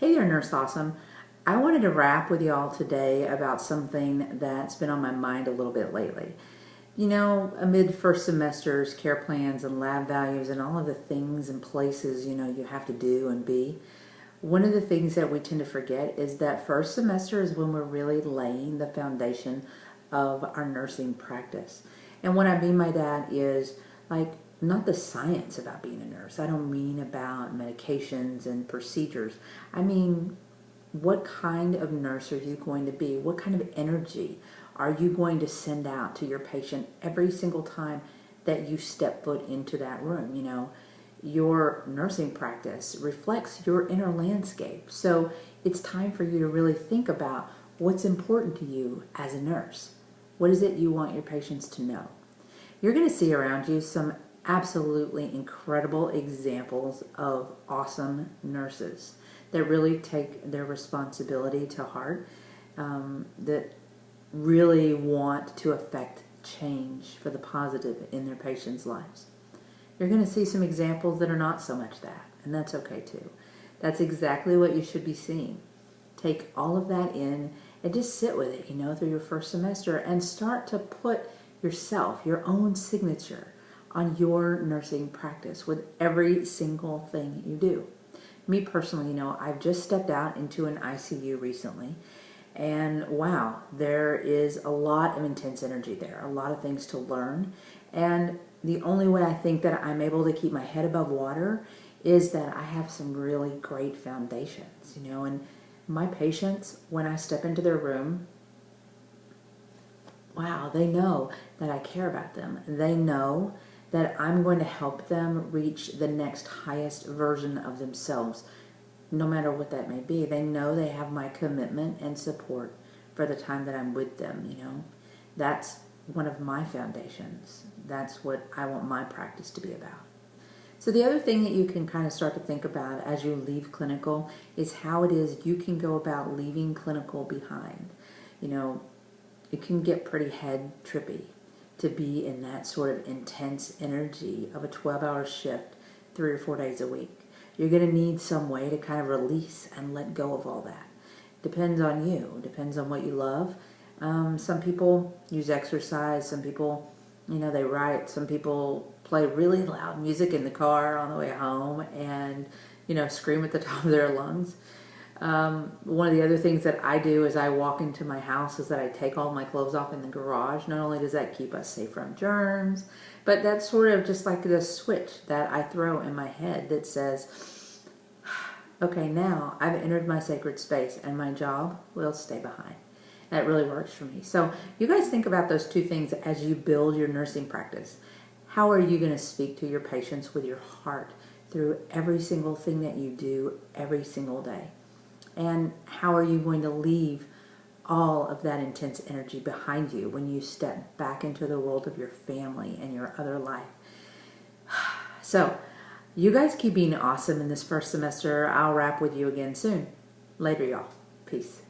Hey there, Nurse Awesome. I wanted to rap with y'all today about something that's been on my mind a little bit lately. You know, amid first semesters, care plans, and lab values, and all of the things and places, you have to do and be, one of the things that we tend to forget is that first semester is when we're really laying the foundation of our nursing practice. And what I mean by that is, like, not the science about being a nurse. I don't mean about medications and procedures. I mean, what kind of nurse are you going to be? What kind of energy are you going to send out to your patient every single time that you step foot into that room? Your nursing practice reflects your inner landscape. So it's time for you to really think about what's important to you as a nurse. What is it you want your patients to know? You're going to see around you some absolutely incredible examples of awesome nurses that really take their responsibility to heart, that really want to affect change for the positive in their patients' lives. You're going to see some examples that are not so much that, and that's okay too. That's exactly what you should be seeing. Take all of that in and just sit with it, through your first semester, and start to put yourself, your own signature on your nursing practice with every single thing you do. Me personally, I've just stepped out into an ICU recently, and wow, there is a lot of intense energy there, a lot of things to learn, and the only way I think that I'm able to keep my head above water is that I have some really great foundations, and my patients, when I step into their room, wow, they know that I care about them. They know that I'm going to help them reach the next highest version of themselves, no matter what that may be. They know they have my commitment and support for the time that I'm with them, That's one of my foundations. That's what I want my practice to be about. So the other thing that you can kind of start to think about as you leave clinical is how it is you can go about leaving clinical behind. It can get pretty head trippy to be in that sort of intense energy of a 12-hour shift 3 or 4 days a week. You're going to need some way to kind of release and let go of all that. Depends on you. Depends on what you love. Some people use exercise. Some people, they write. Some people play really loud music in the car on the way home and, scream at the top of their lungs. One of the other things that I do as I walk into my house is that I take all my clothes off in the garage. Not only does that keep us safe from germs, but that's sort of just like the switch that I throw in my head that says, okay, now I've entered my sacred space and my job will stay behind. That really works for me. So you guys think about those two things as you build your nursing practice. How are you going to speak to your patients with your heart through every single thing that you do every single day? And how are you going to leave all of that intense energy behind you when you step back into the world of your family and your other life? So, you guys keep being awesome in this first semester. I'll wrap with you again soon. Later, y'all. Peace.